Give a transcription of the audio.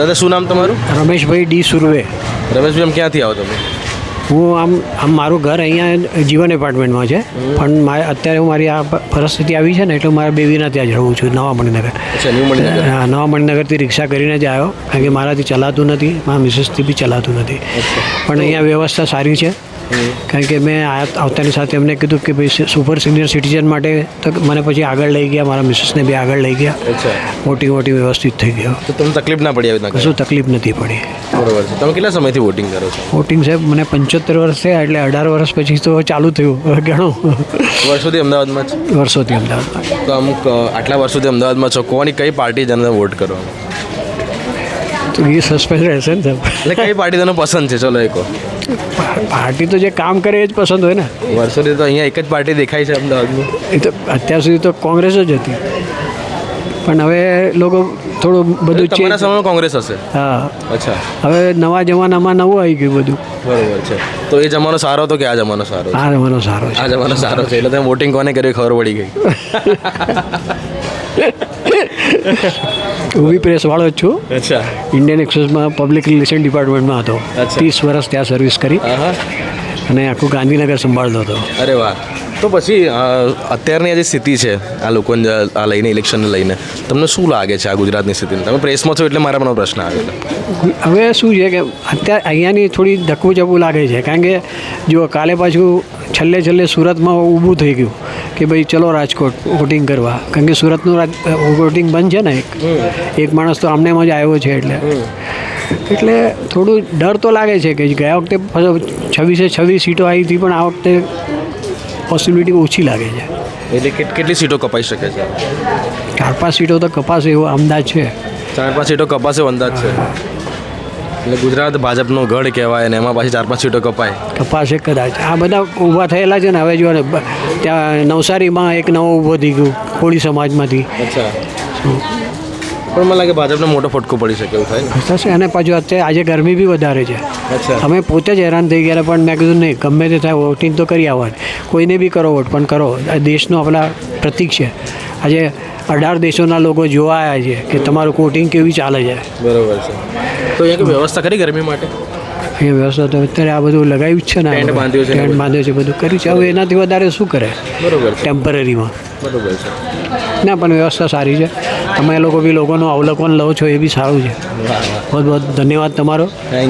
દાદા શું નામ તમારું? રમેશભાઈ ડી સુરવે. રમેશભાઈ આમ ક્યાંથી આવો તમે? હું આમ મારું ઘર અહીંયા જીવન એપાર્ટમેન્ટમાં છે, પણ અત્યારે મારી આ પરિસ્થિતિ આવી છે ને એટલે મારા બેબીના ત્યાં જ રહું છું, નવા મણિનગર. અચ્છા, ન્યૂ મણિનગર. હા, નવા મણિનગરથી રિક્ષા કરીને જ આવ્યો, કારણ કે મારાથી ચલાતું નથી, મારા મિસિસથી બી ચલાતું નથી. પણ અહીંયા વ્યવસ્થા સારી છે, કારણ કે મેં આવતાની સાથે એમને કીધું કે ભાઈ સુપર સિનિયર સિટીઝન માટે તો મને પછી આગળ લઈ ગયા, મારા મિસિસને બી આગળ લઈ ગયા. અચ્છા, મોટી વ્યવસ્થિત થઈ ગયો. તો તમને તકલીફ ના પડી આવી રીતના? કશું તકલીફ નથી પડી. બરોબર છે. તમે કેટલા સમયથી વોટિંગ કરો છો? વોટિંગ સાહેબ મને 75 વર્ષ થયા, એટલે 18 વર્ષ પછી તો ચાલુ થયું. હવે ઘણું વર્ષોથી અમદાવાદમાં જ? વર્ષોથી અમદાવાદમાં. તો અમુક આટલા વર્ષોથી અમદાવાદમાં છો, કોની કઈ પાર્ટી જનતા વોટ કરો? તો એ સસ્પેન્સ રહેશે ને સાહેબ. એટલે કઈ પાર્ટી તને પસંદ છે? ચલો એ કહો. પાર્ટી તો જે કામ કરે એ જ પસંદ હોય ને. વર્ષોથી તો અહીંયા એક જ પાર્ટી દેખાય છે અમદાવાદમાં. એ તો અત્યાર સુધી તો કોંગ્રેસ જ હતી, પણ હવે લોકો થોડું બધું તમારા સમયમાં કોંગ્રેસ હશે? હા. અચ્છા, હવે નવા જમાનામાં નવું આવી ગયું બધું. બરોબર છે. તો એ જમાનો સારો હતો કે આ જમાનો સારો છે? આ જમાનો સારો છે. આ જમાનો સારો છે, એટલે તમે વોટિંગ કોને કર્યું ખબર પડી ગઈ. હું બી પ્રેસવાળો જ છું. અચ્છા. ઇન્ડિયન એક્સપ્રેસમાં પબ્લિક રિલેશન ડિપાર્ટમેન્ટમાં હતો. 30 વર્ષ ત્યાં સર્વિસ કરી અને આખું ગાંધીનગર સંભાળતો હતો. અરે વાહ. તો પછી અત્યારની આ જે સ્થિતિ છે આ લોકોને આ લઈને, ઇલેક્શનને લઈને, તમને શું લાગે છે આ ગુજરાતની સ્થિતિને? તમે પ્રેસમાં છો એટલે મારા મને પ્રશ્ન આવે છે. હવે શું છે કે અત્યારે અહીંયાની થોડી ધક્કું ચપ્પું લાગે છે, કારણ કે જો કાલે પાછું છેલ્લે સુરતમાં ઊભું થઈ ગયું કે ભાઈ ચલો રાજકોટ વોટિંગ કરવા, કારણ કે સુરતનું વોટિંગ બંધ છે ને. એક માણસ તો આમને જ આવ્યો છે, એટલે થોડું ડર તો લાગે છે કે ગયા વખતે 26 સીટો આવી હતી, પણ આ વખતે પોસિબિલિટી ઓછી લાગે છે. એટલે કેટલી સીટો કપાઈ શકે છે? 4-5 સીટો તો કપાશે એવો અંદાજ છે. 4-5 સીટો કપાશે અંદાજ છે. એટલે ગુજરાત ભાજપનો ગઢ કહેવાય અને એમાં પાછી 4-5 સીટો કપાશે કદાચ. આ બધા ઊભા થયેલા છે ને. હવે જો ને ત્યાં નવસારીમાં એક નવો ઊભો થઈ ગયું કોળી સમાજમાંથી. અચ્છા. પણ મને લાગે ભાજપને મોટો ફટકો પડી શકે એવું થાય ને? થશે. અને પાછું અત્યારે આજે ગરમી બી વધારે છે. અચ્છા. અમે પોતે જ હેરાન થઈ ગયા, પણ મેં કીધું નહીં, ગમે તે થાય વોટિંગ તો કરી આવવાનું. કોઈને બી કરો વોટ, પણ કરો. આ દેશનું આપણા પ્રતીક છે. આજે 18 દેશોના લોકો જોવા આવ્યા છે કે તમારું વોટિંગ કેવી ચાલે છે. બરોબર છે. તો અહીંયા કોઈ વ્યવસ્થા કરી ગરમી માટે? એ વ્યવસ્થા તો અત્યારે આ બધું લગાવ્યું જ છે ને. ટેન્ટ બાંધ્યો છે, બધું કર્યું છે. હવે એનાથી વધારે શું કરે? બરોબર. ટેમ્પરરીમાં. બરોબર છે. ના, પણ વ્યવસ્થા સારી છે. તમે લોકો બી લોકોનું અવલોકન લો છો, એ બી સારું છે. બહુ ધન્યવાદ તમારો. થેન્ક